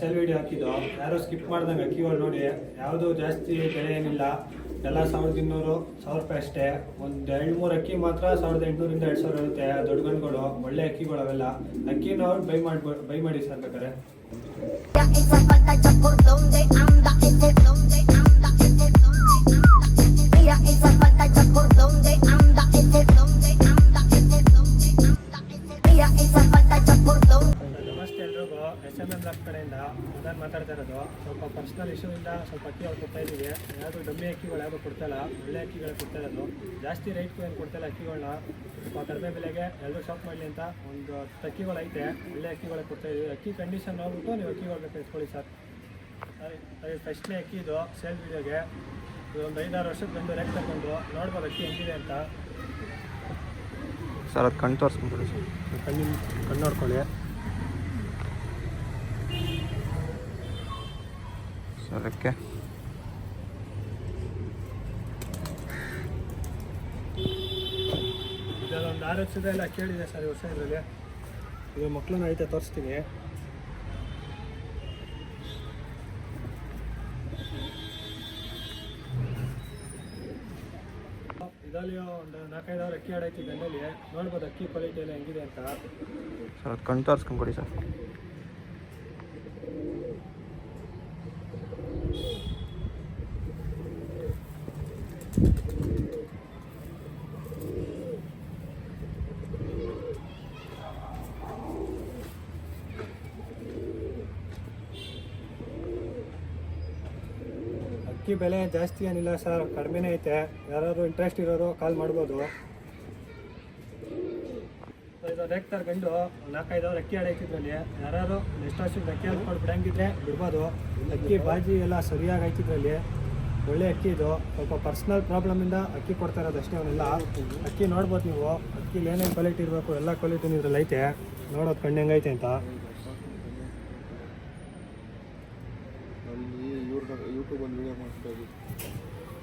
Sale video ಹಾಕಿದ್ದು, ಯಾರೋ skip ಮಾಡ್ದಂಗೆ ಅಕ್ಕಿಗಳು ನೋಡಿ. ಯಾವುದು ಜಾಸ್ತಿ ಬೆಲೆ ಏನಿಲ್ಲ, ಎಲ್ಲ 1200 1000 ರೂಪಾಯಿ ಅಷ್ಟೇ. ಒಂದು 2-3 ಅಕ್ಕಿ ಮಾತ್ರ 1800 ರಿಂದ 2000 ಇರುತ್ತೆ. ದೊಡ್ಡ ಗಂಡುಗಳು ಒಳ್ಳೆ ಅಕ್ಕಿಗಳು ಅವೆಲ್ಲ. ಅಕ್ಕಿ ನಾವು ಬೈ ಮಾಡಿ ಸರ್ ಬೇಕಾರೆ. SMM ಬ್ಲಾಕ್ ಕಡೆಯಿಂದ ನಾನು ಮಾತಾಡ್ತಾ ಇರೋದು. ಸ್ವಲ್ಪ ಪರ್ಸ್ನಲ್ ಇಶ್ಯೂಯಿಂದ ಸ್ವಲ್ಪ ಅಕ್ಕಿ ಅವ್ರು ಕೊಡ್ತಾ ಇದ್ದೀವಿ. ಯಾವುದು ಡಮ್ಮಿ ಅಕ್ಕಿಗಳು ಯಾವುದು ಕೊಡ್ತಾಯಿಲ್ಲ, ಒಳ್ಳೆ ಅಕ್ಕಿಗಳು ಕೊಡ್ತಾ ಇರೋದು. ಜಾಸ್ತಿ ರೇಟ್ಗೂ ಏನು ಕೊಡ್ತಾಯಿಲ್ಲ ಅಕ್ಕಿಗಳನ್ನ. ಸ್ವಲ್ಪ ಕಡಿಮೆ ಬೆಲೆಗೆ ಎಲ್ಲರೂ ಶಾಪ್ ಮಾಡಲಿ ಅಂತ ಒಂದು 10 ಅಕ್ಕಿಗಳು ಐತೆ. ಒಳ್ಳೆ ಅಕ್ಕಿಗಳು ಕೊಡ್ತಾ ಇದ್ದೀವಿ. ಅಕ್ಕಿ ಕಂಡೀಷನ್ ನೋಡ್ಬಿಟ್ಟು ನೀವು ಅಕ್ಕಿಗಳು ಬೇಕು ಇಟ್ಕೊಳ್ಳಿ ಸರ್. ಅದೇ ಫಸ್ಟ್ನೇ ಅಕ್ಕಿ ಇದು ಸೇಲ್ ವಿಡಿಯೋಗೆ. ಇದೊಂದು 5-6 ವರ್ಷದ ಬಂದು ರೇಟ್ ತಗೊಂಡು ನೋಡ್ಬೋದು ಅಕ್ಕಿ ಹೆಂಗಿದೆ ಅಂತ ಸರ್. ಅದು ಕಣ್ಣು ತೋರಿಸ್ಕೊಂಡ್ಬಿಡಿ ಸರ್. ಕಣ್ಣು ನೋಡ್ಕೊಳ್ಳಿ ಸರ್. ಅದಕ್ಕೆ ಇದೊಂದು 6 ವರ್ಷದ ಎಲ್ಲ ಕೇಳಿದೆ ಸರ್ ಈ ವರ್ಷ. ಇದರಲ್ಲಿ ಇದು ಮಕ್ಕಳನ್ನ ಐತೆ ತೋರಿಸ್ತೀನಿ. ಇದರಲ್ಲಿ ಒಂದು 4-5 ಅಕ್ಕಿ ಆಡೈತಿ ಗಂಡಲ್ಲಿ. ನೋಡ್ಬೋದು ಅಕ್ಕಿ ಕ್ವಾಲಿಟಿ ಎಲ್ಲ ಹೆಂಗಿದೆ ಅಂತ ಸರ್. ಅದು ಕಣ್ಣು ತೋರಿಸ್ಕೊಂಡ್ಬಿಡಿ ಸರ್. ಅಕ್ಕಿ ಬೆಲೆ ಜಾಸ್ತಿ ಏನಿಲ್ಲ ಸರ್, ಕಡಿಮೆನೇ ಐತೆ. ಯಾರಾದ್ರು ಇಂಟ್ರೆಸ್ಟ್ ಇರೋರು ಕಾಲ್ ಮಾಡ್ಬೋದು. ಇದು ರೇಕ್ತಾರ ಗಂಡು 4-5 ಅಕ್ಕಿ ಆಡೈತಿದ್ರಲ್ಲಿ. ಯಾರು ನೆಕ್ಸ್ಟ್ ವರ್ಷಕ್ಕೆ ಅಕ್ಕಿ ಹಾಕ್ಕೊಂಡು ಬಿಡಂಗಿದ್ರೆ ಬಿಡ್ಬೋದು. ಅಕ್ಕಿ ಬಾಜಿ ಎಲ್ಲ ಸರಿಯಾಗಿ ಐತಿದ್ರಲ್ಲಿ. ಒಳ್ಳೆ ಅಕ್ಕಿ ಇದು. ಸ್ವಲ್ಪ ಪರ್ಸ್ನಲ್ ಪ್ರಾಬ್ಲಮಿಂದ ಅಕ್ಕಿ ಕೊಡ್ತಾ ಇರೋದು ಅಷ್ಟೇ. ಅವನ್ನೆಲ್ಲ ಅಕ್ಕಿ ನೋಡ್ಬೋದು ನೀವು. ಅಕ್ಕಿಲಿ ಏನೇನು ಕ್ವಾಲಿಟಿ ಇರಬೇಕು ಎಲ್ಲ ಕ್ವಾಲಿಟಿನೂ ಇದ್ರಲ್ಲಿ ಐತೆ. ನೋಡೋದು ಕಣ್ಣು ಹೆಂಗೈತೆ ಅಂತ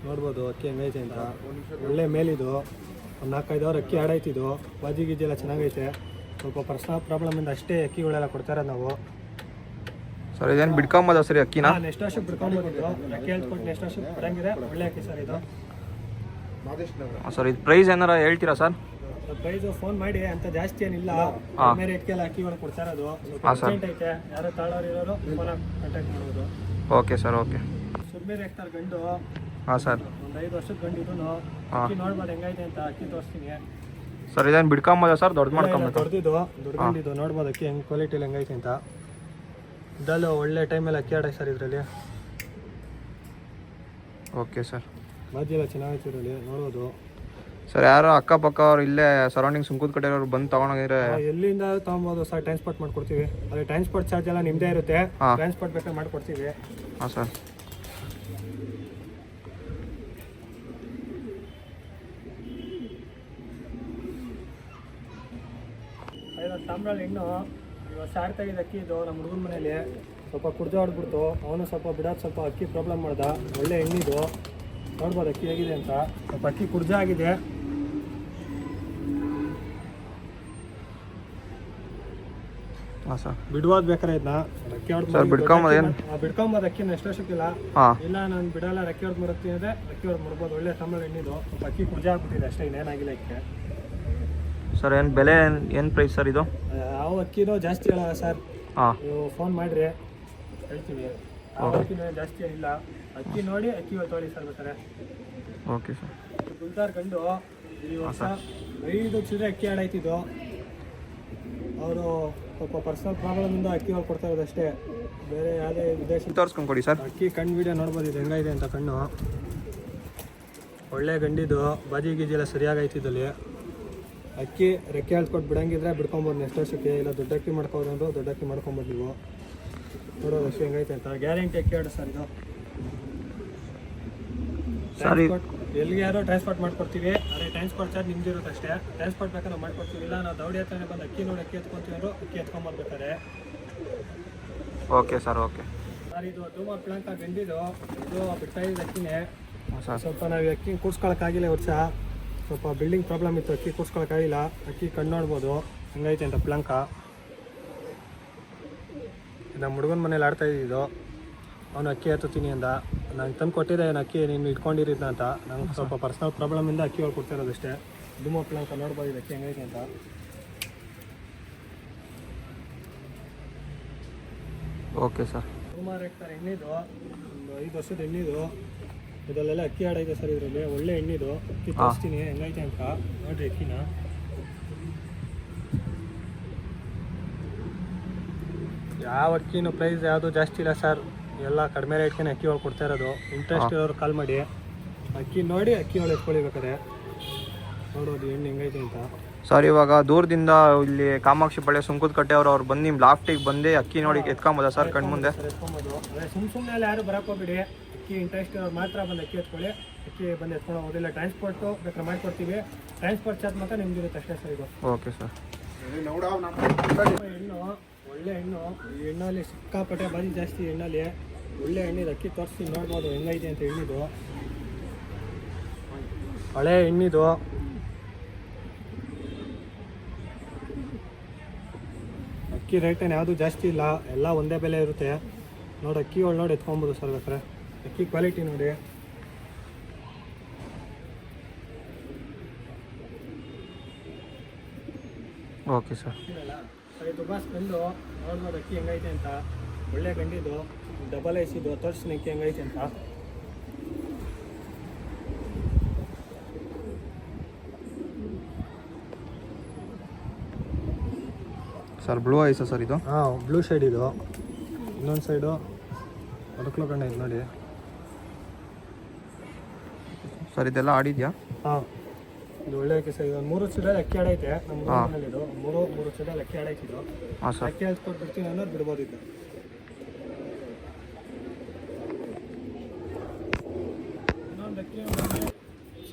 ನೋಡ್ಬೋದು. ಅಕ್ಕಿ ಹೆಂಗೈತೆ ಅಂತ ಒಳ್ಳೆ ಮೇಲಿದು. ಒಂದು 4-5 ಅಕ್ಕಿ ಆಡೈತಿದ್ದು. ಬಾಜಿ ಗೀಜಿ ಎಲ್ಲ ಚೆನ್ನಾಗೈತೆ. ಸ್ವಲ್ಪ ಪರ್ಸನಲ್ ಪ್ರಾಬ್ಲಮಿಂದ ಅಷ್ಟೇ ಅಕ್ಕಿಗಳೆಲ್ಲ ಕೊಡ್ತಾ ಇರೋದು ನಾವು ಸರ್. ಇದೇನು ಬಿಡ್ಕೊಂಬೋದ ಸರಿ ಅಕ್ಕಿನ? ನೆಕ್ಸ್ಟ್ ವರ್ಷಕ್ಕೆ ಬಿಡ್ಕೊಂಬೋದು. ಅಕ್ಕಿ ಹೇಳ್ಕೊಟ್ಟು ನೆಕ್ಸ್ಟ್ ವರ್ಷಕ್ಕೆ ಬಿಡಂಗಿದೆ. ಒಳ್ಳೆ ಅಕ್ಕಿ ಸರ್ ಇದು. ಸರ್ ಇದು ಪ್ರೈಸ್ ಏನಾರ ಹೇಳ್ತೀರಾ ಸರ್? ಪ್ರೈಸ್ ಫೋನ್ ಮಾಡಿ ಅಂತ ಜಾಸ್ತಿ ಏನಿಲ್ಲ. ಕಡಿಮೆ ರೇಟ್ಗೆಲ್ಲ ಅಕ್ಕಿಗಳು ಕೊಡ್ತಾ ಇರೋದು. ಅರ್ಜೆಂಟ್ ಐತೆ. ಯಾರು ತಾಳೋರು ಇರೋರು ಫೋನ್ ಕಾಂಟ್ಯಾಕ್ಟ್ ಮಾಡ್ಬೋದು. Okay sir. ಓಕೆ. ಸುಮ್ಮನೆ ರೇಕ್ತಾರ ಗಂಡು. ಹಾಂ ಸರ್. ಒಂದು 5 ವರ್ಷದ ಗಂಡು ಇದೂ. ಅಕ್ಕಿ ನೋಡ್ಬೋದು ಹೆಂಗೈತೆ ಅಂತ. ಅಕ್ಕಿ ತೋರಿಸ್ತೀನಿ ಸರ್. ಇದೇನು ಬಿಡ್ಕೊಂಬೋದ ಸರ್? ದೊಡ್ಡ ಮಾಡ್ಕೊಂಬೋದು? ದೊಡ್ಡ ಗಂಡಿದ್ದು ನೋಡ್ಬೋದು ಅಕ್ಕಿ ಹೆಂಗೆ ಕ್ವಾಲಿಟಿಲಿ ಹೆಂಗೈತೆ ಅಂತ. ಇದಲ್ಲೂ ಒಳ್ಳೆ ಟೈಮಲ್ಲಿ ಅಕ್ಕಿ ಆಡೈ ಸರ್ ಇದರಲ್ಲಿ. Okay sir. ಬಾಜಿ ಎಲ್ಲ ಚೆನ್ನಾಗೈತೆ ಇದರಲ್ಲಿ ನೋಡ್ಬೋದು ಸರ್. ಯಾರು ಅಕ್ಕಪಕ್ಕ ಅವ್ರು ಇಲ್ಲೇ ಸರೌಂಡಿಂಗ್ ಸುಂಕದಕಟ್ಟೆಯವ್ರು ಬಂದು ತೊಗೊಂಡೋಗಿದ್ರೆ ಎಲ್ಲಿಂದ ತೊಗೊಬೋದು ಸರ್. ಟ್ರಾನ್ಸ್ಪೋರ್ಟ್ ಮಾಡ್ಕೊಡ್ತೀವಿ. ಅದೇ ಟ್ರಾನ್ಸ್ಪೋರ್ಟ್ ಚಾರ್ಜ್ ಎಲ್ಲ ನಿಮ್ಮದೇ ಇರುತ್ತೆ. ಟ್ರಾನ್ಸ್ಪೋರ್ಟ್ ಬೇಕಾದ್ರೆ ಮಾಡ್ಕೊಡ್ತೀವಿ. ಹಾಂ ಸರ್. ಐವತ್ತು ತಾಮ್ರಲ್ಲಿ ಹೆಣ್ಣು ಇವತ್ತು ಆಡ್ತಾಯಿದ್ದ ಅಕ್ಕಿ ಇದು. ನಮ್ಮ ಹುಡುಗನ ಮನೇಲಿ ಸ್ವಲ್ಪ ಕುಡ್ದು ಆಡ್ಬಿಡ್ತು. ಅವನು ಸ್ವಲ್ಪ ಬಿಡೋದು ಸ್ವಲ್ಪ ಅಕ್ಕಿ ಪ್ರಾಬ್ಲಮ್ ಮಾಡ್ದ. ಒಳ್ಳೆ ಹೆಣ್ಣಿದು ನೋಡ್ಬೋದು ಅಕ್ಕಿ ಹೇಗಿದೆ ಅಂತ. ಸ್ವಲ್ಪ ಅಕ್ಕಿ ಕುಡ್ಜ ಆಗಿದೆ. ಹಾಂ ಸರ್. ಬಿಡುವಾದ ಬೇಕಾರೆ ಇದನ್ನ ಅಕ್ಕಿ ಸರ್ ಬಿಡ್ಕೊಂಬೋದು ಅಕ್ಕಿ ನೆಕ್ಸ್ಟ್ ವರ್ಷಕ್ಕಿಲ್ಲ. ಇಲ್ಲ ನಾನು ಬಿಡಲ್ಲ ಅಕ್ಕಿ ಹೊಡೆದು ಮುಡುತ್ತೀನಿ ಅಂದರೆ ಅಕ್ಕಿ ಹೊಡೆದು ಮುಡ್ಬೋದು. ಒಳ್ಳೆ ತಾಮ್ರಲ್ಲಿ ಹೆಣ್ಣಿದು. ಸ್ವಲ್ಪ ಅಕ್ಕಿ ಕುಡ್ಜ ಆಗ್ಬಿಟ್ಟಿದೆ ಅಷ್ಟೇ, ಇನ್ನೇನಾಗಿಲ್ಲ ಅಕ್ಕಿ ಸರ್. ಏನು ಬೆಲೆ ಏನು ಪ್ರೈಸ್ ಸರ್ ಇದು? ಯಾವ ಅಕ್ಕಿನೂ ಜಾಸ್ತಿ ಹೇಳಲ್ಲ ಸರ್. ನೀವು ಫೋನ್ ಮಾಡಿರಿ ಹೇಳ್ತೀವಿ. ಯಾವ ಅಕ್ಕಿನೂ ಜಾಸ್ತಿ ಇಲ್ಲ. ಅಕ್ಕಿ ನೋಡಿ ಅಕ್ಕಿ ತೊಗೊಳ್ಳಿ ಸರ್ ಬೇಕಾರೆ. Okay sir. ಗುಲ್ದಾರ್ ಗಂಡು ಈ ವರ್ಷ 5 ಚಿಲ್ಲರೆ ಅಕ್ಕಿ ಆಡೈತಿದ್ದು. ಅವರು ಸ್ವಲ್ಪ ಪರ್ಸನಲ್ ಪ್ರಾಬ್ಲಮಿಂದ ಅಕ್ಕಿ ಹೊರ ಕೊಡ್ತಾ ಇರೋದು ಅಷ್ಟೇ, ಬೇರೆ ಯಾವುದೇ ಉದ್ದೇಶ. ತೋರಿಸ್ಕೊಂಡು ಕೊಡಿ ಸರ್. ಅಕ್ಕಿ ಕಣ್ಣು ವಿಡಿಯೋ ನೋಡ್ಬೋದು ಇದು ಹೆಂಗಿದೆ ಅಂತ. ಕಣ್ಣು ಒಳ್ಳೆ ಗಂಡಿದ್ದು. ಬಾಜಿ ಗೀಜಿ ಎಲ್ಲ ಸರಿಯಾಗಿ ಐತಿದ್ದಲ್ಲಿ. ಅಕ್ಕಿ ರೆಕ್ಕೆ ಹೇಳ್ಕೊಟ್ಟು ಬಿಡಂಗಿದ್ರೆ ಬಿಡ್ಕೊಬೋದು ನೆಕ್ಸ್ಟ್ ವರ್ಷಕ್ಕೆ. ಇಲ್ಲ ದೊಡ್ಡ ಅಕ್ಕಿ ಮಾಡ್ಕೊಬೋದು, ದೊಡ್ಡ ಅಕ್ಕಿ ಮಾಡ್ಕೊಬೋದು ನೀವು. ನೋಡೋದು ಅಷ್ಟು ಹೆಂಗೈತೆ ಅಂತ. ಗ್ಯಾರಂಟಿ ಅಕ್ಕಿ ಆಡು ಸರ್ ಇದು. ಎಲ್ಲಿಗೆ ಯಾರೋ ಟ್ರಾನ್ಸ್ಪೋರ್ಟ್ ಮಾಡ್ಕೊಡ್ತೀವಿ. ಅದೇ ಟ್ರಾನ್ಸ್ಪೋರ್ಟ್ ಚಾರ್ಜ್ ನಿಮ್ದು ಇರುತ್ತೆ ಅಷ್ಟೇ. ಟ್ರಾನ್ಸ್ಪೋರ್ಟ್ ಬೇಕಾದ್ರೆ ಮಾಡ್ಕೊಡ್ತೀವಿ. ಇಲ್ಲ ನಾವು ದೌಡಿ ಹತ್ರನೇ ಬಂದು ಅಕ್ಕಿ ನೋಡಿ ಅಕ್ಕಿ ಎತ್ಕೊತೀವಿ ಅವರು ಅಕ್ಕಿ ಎತ್ಕೊಂಬರ್ಬೇಕಾರೆ. Okay sir. Okay sir. ಇದು ಧೂಮ ಪ್ಲಾಂಕ ಗಂಡಿದು. ಇದು ಬಿಡ್ತಾ ಇದ್ದ ಅಕ್ಕಿನೇ. ಸ್ವಲ್ಪ ನಾವು ಅಕ್ಕಿ ಕೂಡ್ಸ್ಕೊಳಕ್ಕಾಗಿಲ್ಲ ಈ ವರ್ಷ. ಸ್ವಲ್ಪ ಬಿಲ್ಡಿಂಗ್ ಪ್ರಾಬ್ಲಮ್ ಇತ್ತು. ಅಕ್ಕಿ ಕೂಡ್ಸ್ಕೊಳಕ್ಕಾಗಿಲ್ಲ. ಅಕ್ಕಿ ಕಣ್ಣು ನೋಡ್ಬೋದು ಹೆಂಗೈತೆ ಅಂತ ಪ್ಲಾಂಕ. ನಮ್ಮ ಹುಡುಗನ ಮನೇಲಿ ಆಡ್ತಾ ಇದ್ದಿದ್ದು. ಅವನು ಅಕ್ಕಿ ಎತ್ತುತ್ತೀನಿ ಅಂದ. ನಾನು ತಂದು ಕೊಟ್ಟಿದ್ದೆ ಏನು ಅಕ್ಕಿ ನೀನು ಇಟ್ಕೊಂಡಿರಿದ್ನ ಅಂತ. ನಂಗೆ ಸ್ವಲ್ಪ ಪರ್ಸ್ನಲ್ ಪ್ರಾಬ್ಲಮಿಂದ ಅಕ್ಕಿ ಒಳಗೆ ಕೊಡ್ತಿರೋದಷ್ಟೇ. ದುಮ್ಮಪ್ಪಳ ಅಂತ ನೋಡ್ಬೋದು ಅಕ್ಕಿ ಹೆಂಗೈತೆ ಅಂತ. Okay sir. ಸುಮಾರು ಸರ್ ಎಣ್ಣಿದು ಒಂದು 5 ವರ್ಷದ ಎಣ್ಣಿದು. ಇದರಲ್ಲೆಲ್ಲ ಅಕ್ಕಿ ಆಡೈತೆ ಸರ್. ಇದರಲ್ಲಿ ಒಳ್ಳೆ ಎಣ್ಣಿದು ಅಕ್ಕಿ ತೋರಿಸ್ತೀನಿ ಹೆಂಗೈತೆ ಅಂತ ನೋಡಿರಿ ಅಕ್ಕಿನ. ಯಾವ ಅಕ್ಕಿನೂ ಪ್ರೈಸ್ ಯಾವುದು ಜಾಸ್ತಿ ಇಲ್ಲ ಸರ್. ಎಲ್ಲ ಕಡಿಮೆ ರೇಟ್ಗೆ ಅಕ್ಕಿ ಒಳಗೆ ಕೊಡ್ತಾ ಇರೋದು. ಇಂಟ್ರೆಸ್ಟ್ ಇರೋರು ಕಾಲ್ ಮಾಡಿ ಅಕ್ಕಿ ನೋಡಿ ಅಕ್ಕಿ ಒಳಗೆ ಎತ್ಕೊಳ್ಬೇಕಾದ್ರೆ ನೋಡೋದು ಎಣ್ಣೆ ಹೆಂಗೈತೆ ಅಂತ. ಸರ್ ಇವಾಗ ದೂರದಿಂದ ಇಲ್ಲಿ ಕಾಮಾಕ್ಷಿ ಪಳ್ಳಿ ಸುಂಕದಕಟ್ಟೆ ಅವ್ರು ಬಂದು ನಿಮ್ಮ ಲಾಫ್ಟಿಗೆ ಬಂದು ಅಕ್ಕಿ ನೋಡಿ ಎತ್ಕೊಂಬೋದಾ ಸರ್ ಕಣ್ಮುಂದೆ? ಎತ್ಕೊಬೋದು. ಅದೇ ಸುಮ್ಮನೆ ಯಾರು ಬರೋಕ್ಕೋಗ್ಬಿಡಿ. ಅಕ್ಕಿ ಇಂಟ್ರೆಸ್ಟ್ ಇರೋರು ಮಾತ್ರ ಬಂದು ಅಕ್ಕಿ ಎತ್ಕೊಳ್ಳಿ. ಅಕ್ಕಿ ಬಂದು ಎತ್ಕೊಂಡು ಹೋಗೋದಿಲ್ಲ. ಟ್ರಾನ್ಸ್ಪೋರ್ಟು ಬೇಕಾದ್ರೆ ಮಾಡಿಕೊಡ್ತೀವಿ. ಟ್ರಾನ್ಸ್ಪೋರ್ಟ್ ಚಾರ್ಜ್ ಮಾತ್ರ ನಿಮ್ಗಿರುತ್ತೆ ಅಷ್ಟೇ ಸರ್. ಇದು ಓಕೆ ಸರ್. ಹೆಣ್ಣು ಒಳ್ಳೆ ಹೆಣ್ಣು. ಈ ಎಣ್ಣಲ್ಲಿ ಸಿಕ್ಕಾಪಟ್ಟೆ ಬಾರಿ ಜಾಸ್ತಿ ಎಣ್ಣಲ್ಲಿ. ಒಳ್ಳೆ ಎಣ್ಣಿದು ಅಕ್ಕಿ ತೋರಿಸ್ತೀನಿ ನೋಡ್ಬೋದು ಹೆಂಗೈತೆ ಅಂತ. ಎಣ್ಣಿದು ಹಳೆ ಎಣ್ಣಿದು. ಅಕ್ಕಿ ರೇಟೇನು ಯಾವುದು ಜಾಸ್ತಿ ಇಲ್ಲ. ಎಲ್ಲ ಒಂದೇ ಬೆಲೆ ಇರುತ್ತೆ. ನೋಡಿ ಅಕ್ಕಿ ಒಳ್ಳೆ ನೋಡಿ ಎತ್ಕೊಬೋದು ಸರ್ ಬೇಕಾರೆ. ಅಕ್ಕಿ ಕ್ವಾಲಿಟಿ ನೋಡಿ. Okay sir. ಸರಿ ದುಬಾಸ್ ಬಂದು ನೋಡ್ಬೋದು ಅಕ್ಕಿ ಹೆಂಗೈತೆ ಅಂತ. ಒಳ್ಳೆ ಗಂಡಿದು ಡಬಲ್ ಐಸಿದು ತೋರಿಸ್ತೀನಿ ಅಕ್ಕಿ ಹೆಂಗೈತೆ ಅಂತ. ಸರ್ ಬ್ಲೂ ಐಸ ಸರ್ ಇದು? ಹಾಂ ಬ್ಲೂ ಶೇಡ್ ಇದು. ಇನ್ನೊಂದು ಸೈಡು ಅದಕ್ಕೂ ಕಣ್ಣ ಇದು ನೋಡಿ ಸರ್. ಇದೆಲ್ಲ ಆಡಿದ್ಯಾ? ಹಾಂ ಇದು ಒಳ್ಳೆ ಅಕ್ಕಿ ಸರ್. ಇದೊಂದು 3 ವರ್ಷದಲ್ಲಿ ಅಕ್ಕಿ ಆಡೈತೆ ನಮ್ಮ ಮನೇಲಿ. ಇದು ಮೂರು ವರ್ಷದಲ್ಲಿ ಅಕ್ಕಿ ಆಡೈತಿದ್ದು. ಹಾಂ ಸರ್. ಅಕ್ಕಿ ಹಚ್ಕೊಟ್ಟು ಬಿಡ್ತೀನಿ ಅನ್ನೋದು ಬಿಡ್ಬೋದು. ಇದು ಇನ್ನೊಂದು ಅಕ್ಕಿ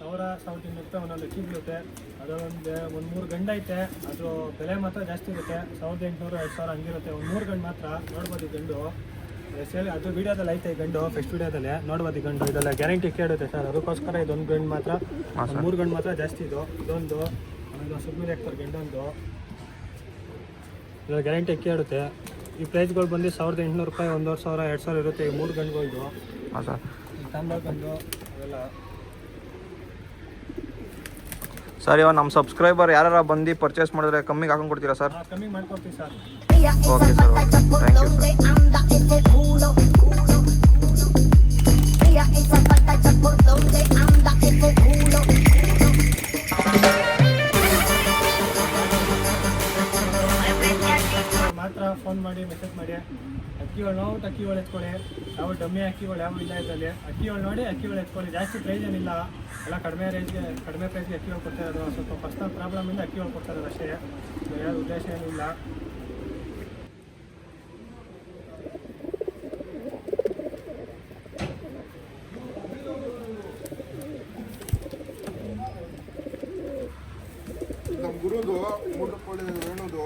1,000-1,200 ರೂಪಾಯಿ ಒಂದೊಂದು ಅಕ್ಕಿ ಬೀಳುತ್ತೆ. ಅದೊಂದು 3 ಗಂಡು ಐತೆ. ಅದ್ರ ಬೆಲೆ ಮಾತ್ರ ಜಾಸ್ತಿ ಇರುತ್ತೆ. 1,800-2,000 ಹಂಗಿರುತ್ತೆ. ಒಂದು 3 ಗಂಡು ಮಾತ್ರ ನೋಡ್ಬೋದು. ಈ ಗಂಡು ಸೇಲ್ ಅದು ವೀಡಿಯೋದಲ್ಲಿ ಐತೆ. ಈ ಗಂಡು ಫಸ್ಟ್ ವೀಡಿಯೋದಲ್ಲಿ ನೋಡ್ಬೋದು. ಈ ಗಂಡು ಇದೆಲ್ಲ ಗ್ಯಾರಂಟಿ ಕೇಳುತ್ತೆ ಸರ್. ಅದಕ್ಕೋಸ್ಕರ ಇದೊಂದು ಗಂಡು ಮಾತ್ರ 3 ಗಂಡು ಮಾತ್ರ ಜಾಸ್ತಿ. ಇದೊಂದು ಆಮೇಲೆ ಸುಮ್ಮನೆ ಹಾಕ್ತಾರೆ ಗಂಡೊಂದು. ಇದೆಲ್ಲ ಗ್ಯಾರಂಟಿ ಅಕ್ಕಿ ಆಡುತ್ತೆ. ಈ ಪ್ರೈಸ್ಗಳು ಬಂದು 1,800 ರೂಪಾಯಿ, 1,500, 2,000 ಇರುತ್ತೆ. ಈ 3 ಗಂಡುಗಳದು. ಹಾಂ ಸರ್. ತಾಂಬ ಗಂಡು ಅವೆಲ್ಲ. ಸರ್ ಇವಾಗ ನಮ್ಮ ಸಬ್ಸ್ಕ್ರೈಬರ್ ಯಾರು ಬಂದು ಪರ್ಚೇಸ್ ಮಾಡಿದ್ರೆ ಕಮ್ಮಿಗೆ ಹಾಕೊಂಡು ಕೊಡ್ತೀರಾ ಸರ್? ಕಮ್ಮಿ ಮಾಡ್ಕೊಡ್ತೀವಿ sir. Okay sir. Thank you sir. ಮಾತ್ರ ಫೋನ್ ಮಾಡಿ ಮೆಸೇಜ್ ಮಾಡಿ ಅಕ್ಕಿಗಳು ನೋಡ್ಬಿಟ್ಟು ಅಕ್ಕಿಗಳು ಎತ್ಕೊಳ್ಳಿ. ಯಾವ ಡಮ್ಮಿ ಅಕ್ಕಿಗಳು ಯಾವ ಇಲ್ಲ ಇದರಲ್ಲಿ. ಅಕ್ಕಿಗಳು ನೋಡಿ ಅಕ್ಕಿಗಳು ಎತ್ಕೊಳ್ಳಿ. ಜಾಸ್ತಿ ಪ್ರೈಸ್ ಏನಿಲ್ಲ. ಎಲ್ಲ ಕಡಿಮೆ ಪ್ರೈಸ್ಗೆ ಅಕ್ಕಿಗಳು ಕೊಡ್ತಾ ಇರೋದು. ಸ್ವಲ್ಪ ಪರ್ಸ್ನಲ್ ಪ್ರಾಬ್ಲಮಿಂದ ಅಕ್ಕಿಗಳು ಕೊಡ್ತಾ ಇರೋದು ಅಷ್ಟೇ. ಯಾವುದು ಉದ್ದೇಶ ಏನಿಲ್ಲ. ನಮ್ಮ ಗುರುದು 3 ಕೋಳಿ ವೇಣುದು